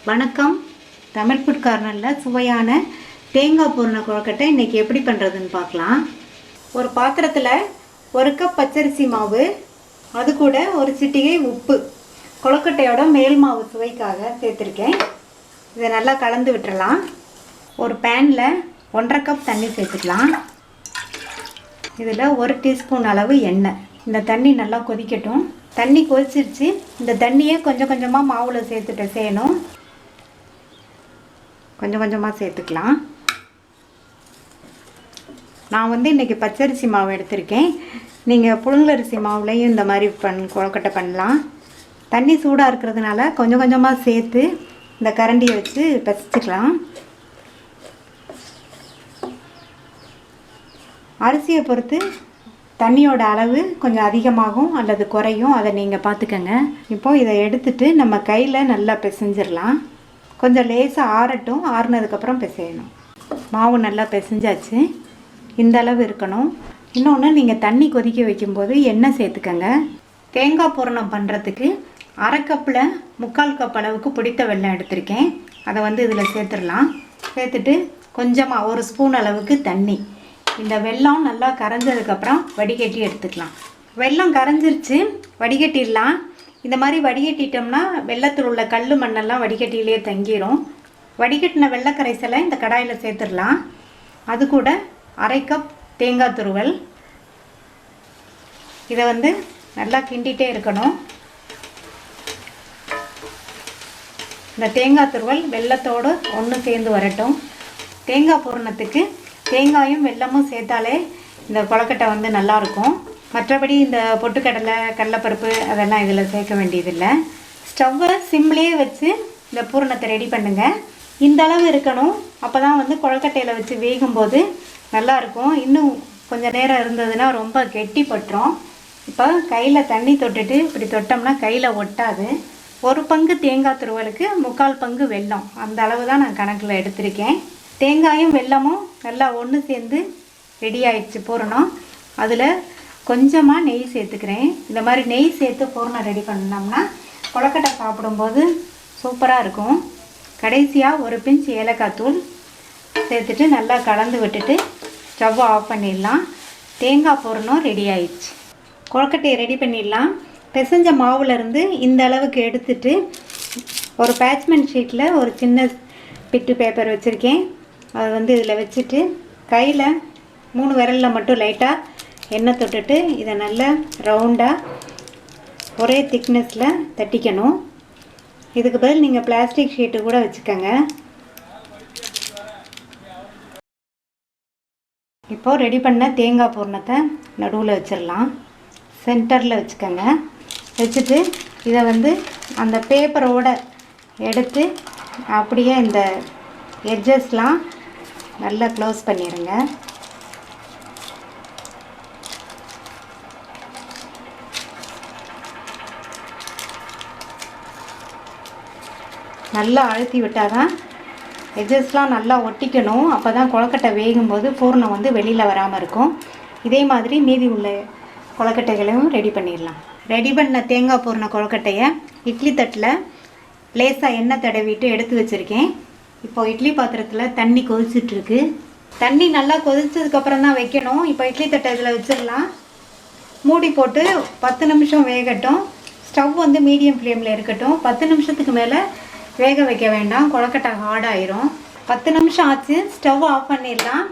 வணக்கம். தமிழ் ஃபுட் கார்னரில் சுவையான தேங்காய் பூரண கொழுக்கட்டை இன்றைக்கி எப்படி பண்ணுறதுன்னு பார்க்கலாம். ஒரு பாத்திரத்தில் 1 கப் பச்சரிசி மாவு, அது கூட ஒரு சிட்டிகை உப்பு கொழுக்கட்டையோட மேல் மாவு சுவைக்காக சேர்த்துருக்கேன். இதை நல்லா கலந்து விட்டுறலாம். ஒரு பேனில் 1.5 கப் தண்ணி சேர்த்துக்கலாம். இதில் 1 டீஸ்பூன் அளவு எண்ணெய். இந்த தண்ணி நல்லா கொதிக்கட்டும். தண்ணி கொதிச்சிருச்சு. இந்த தண்ணியை கொஞ்சம் கொஞ்சமாக மாவில் சேர்த்துட்டு செய்யணும். கொஞ்சம் கொஞ்சமாக சேர்த்துக்கலாம். நான் இன்றைக்கி பச்சரிசி மாவு எடுத்திருக்கேன். நீங்கள் புழுங்கலரிசி மாவுலையும் இந்த மாதிரி கொழுக்கட்டை பண்ணலாம். தண்ணி சூடாக இருக்கிறதுனால கொஞ்சம் கொஞ்சமாக சேர்த்து இந்த கரண்டியை வச்சு பிசைச்சிக்கலாம். அரிசியை பொறுத்து தண்ணியோட அளவு கொஞ்சம் அதிகமாகும் அல்லது குறையும், அதை நீங்கள் பார்த்துக்கங்க. இப்போது இதை எடுத்துட்டு நம்ம கையில் நல்லா பிசைஞ்சிடலாம். கொஞ்சம் லேசாக ஆறட்டும். ஆறுனதுக்கப்புறம் பிசையணும். மாவு நல்லா பிசைஞ்சாச்சு. இந்த அளவு இருக்கணும். இன்னொன்று, நீங்கள் தண்ணி கொதிக்க வைக்கும்போது எண்ணெய் சேர்த்துக்கங்க. தேங்காய் பூரணம் பண்ணுறதுக்கு 1/2 கப்பில் 3/4 கப் அளவுக்கு பிடித்த வெல்லம் எடுத்திருக்கேன். அதை இதில் சேர்த்துடலாம். சேர்த்துட்டு கொஞ்சமாக 1 ஸ்பூன் அளவுக்கு தண்ணி. இந்த வெல்லம் நல்லா கரைஞ்சதுக்கப்புறம் வடிகட்டி எடுத்துக்கலாம். வெல்லம் கரைஞ்சிருச்சு, வடிகட்டிடலாம். இந்த மாதிரி வடிகட்டிட்டோம்னா வெள்ளத்தில் உள்ள கல் மண்ணெல்லாம் வடிகட்டிலே தங்கிடும். வடிகட்டின வெள்ளை கரைசலை இந்த கடாயில் சேர்த்துடலாம். அது கூட 1/2 கப் தேங்காய் துருவல். இதை நல்லா கிண்டிகிட்டே இருக்கணும். இந்த தேங்காய் துருவல் வெள்ளத்தோடு ஒன்று சேர்ந்து வரட்டும். தேங்காய் பூரணத்துக்கு தேங்காயும் வெல்லமும் சேர்த்தாலே இந்த கொழுக்கட்டை நல்லாயிருக்கும். மற்றபடி இந்த பொட்டுக்கடலை, கடலைப்பருப்பு அதெல்லாம் இதில் சேர்க்க வேண்டியதில்லை. ஸ்டவ்வை சிம்லேயே வச்சு இந்த பூரணத்தை ரெடி பண்ணுங்கள். இந்த அளவு இருக்கணும். அப்போ தான் கொழுக்கட்டையில் வச்சு வேகும்போது நல்லாயிருக்கும். இன்னும் கொஞ்சம் நேரம் இருந்ததுன்னா ரொம்ப கெட்டி பட்டுரும். இப்போ கையில் தண்ணி தொட்டுட்டு இப்படி தொட்டோம்னா கையில் ஒட்டாது. 1 பங்கு தேங்காய் துருவலுக்கு 3/4 பங்கு வெல்லம், அந்த அளவு தான் நான் கணக்கில் எடுத்திருக்கேன். தேங்காயும் வெல்லமும் நல்லா ஒன்று சேர்ந்து ரெடி ஆயிடுச்சு பூரணம். அதில் கொஞ்சமாக நெய் சேர்த்துக்கிறேன். இந்த மாதிரி நெய் சேர்த்து பூரணம் ரெடி பண்ணோம்னா கொழுக்கட்டை சாப்பிடும்போது சூப்பராக இருக்கும். கடைசியாக 1 பிஞ்ச் ஏலக்காய் தூள் சேர்த்துட்டு நல்லா கலந்து விட்டுட்டு ஸ்டவ்வை ஆஃப் பண்ணிடலாம். தேங்காய் பூரணம் ரெடி ஆயிடுச்சு. கொழுக்கட்டையை ரெடி பண்ணிடலாம். பிசைஞ்ச மாவுலேருந்து இந்த அளவுக்கு எடுத்துட்டு ஒரு பேட்ச்மெண்ட் ஷீட்டில் ஒரு சின்ன பிட்டு பேப்பர் வச்சுருக்கேன். அது இதில் வச்சுட்டு கையில் 3 விரலில் மட்டும் லைட்டாக எண்ணெய் தொட்டுட்டு இதை நல்லா ரவுண்டாக ஒரே திக்னஸில் தட்டிக்கணும். இதுக்கு பதில் நீங்கள் பிளாஸ்டிக் ஷீட்டு கூட வச்சுக்கோங்க. இப்போது ரெடி பண்ண தேங்காய் பூரணத்தை நடுவில் வச்சிடலாம். சென்டரில் வச்சுக்கோங்க. வச்சுட்டு இதை அந்த பேப்பரோடு எடுத்து அப்படியே இந்த எட்ஜஸ்லாம் நல்லா க்ளோஸ் பண்ணிடுங்க. நல்லா அழுத்தி விட்டால் தான் எட்ஜஸ்லாம் நல்லா ஒட்டிக்கணும். அப்போ தான் கொழுக்கட்டை வேகும்போது பூரணம் வெளியில் வராமல் இருக்கும். இதே மாதிரி மீதி உள்ள கொழுக்கட்டைகளையும் ரெடி பண்ணிடலாம். ரெடி பண்ண தேங்காய் பூரண கொழுக்கட்டையை இட்லி தட்டில் லேசாக எண்ணெய் தடவிட்டு எடுத்து வச்சுருக்கேன். இப்போது இட்லி பாத்திரத்தில் தண்ணி கொதிச்சிட்ருக்கு. தண்ணி நல்லா கொதிச்சதுக்கப்புறம் தான் வைக்கணும். இப்போ இட்லி தட்டை இதில் வச்சிடலாம். மூடி போட்டு 10 நிமிஷம் வேகட்டும். ஸ்டவ் மீடியம் ஃப்ளேமில் இருக்கட்டும். 10 நிமிஷத்துக்கு மேலே வேக வைக்க வேண்டாம், கொழுக்கட்டை ஹார்டாயிரும். 10 நிமிஷம் ஆச்சு. ஸ்டவ் ஆஃப் பண்ணிடலாம்.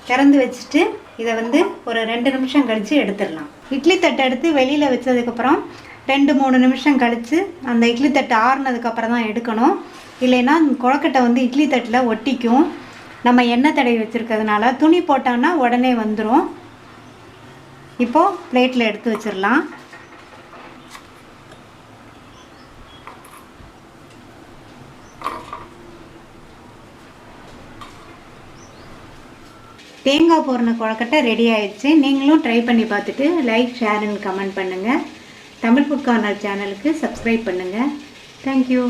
திறந்து வச்சுட்டு இதை ஒரு 2 நிமிஷம் கழித்து எடுத்துடலாம். இட்லி தட்டை எடுத்து வெளியில் வச்சதுக்கப்புறம் 2-3 நிமிஷம் கழித்து அந்த இட்லி தட்டை ஆறுனதுக்கப்புறம் தான் எடுக்கணும். இல்லைன்னா கொழுக்கட்டை இட்லி தட்டில் ஒட்டிக்கும். நம்ம எண்ணெய் தடவி வச்சுருக்கிறதுனால துணி போட்டோன்னா உடனே வந்துடும். இப்போது பிளேட்டில் எடுத்து வச்சிடலாம். தேங்காய் பூரண கொழுக்கட்டை ரெடி ஆயிடுச்சு. நீங்களும் ட்ரை பண்ணி பார்த்துட்டு லைக், ஷேர் அண்ட் கமெண்ட் பண்ணுங்கள். தமிழ் ஃபுட் கார்னர் சேனலுக்கு சப்ஸ்கிரைப் பண்ணுங்கள். தேங்க்யூ.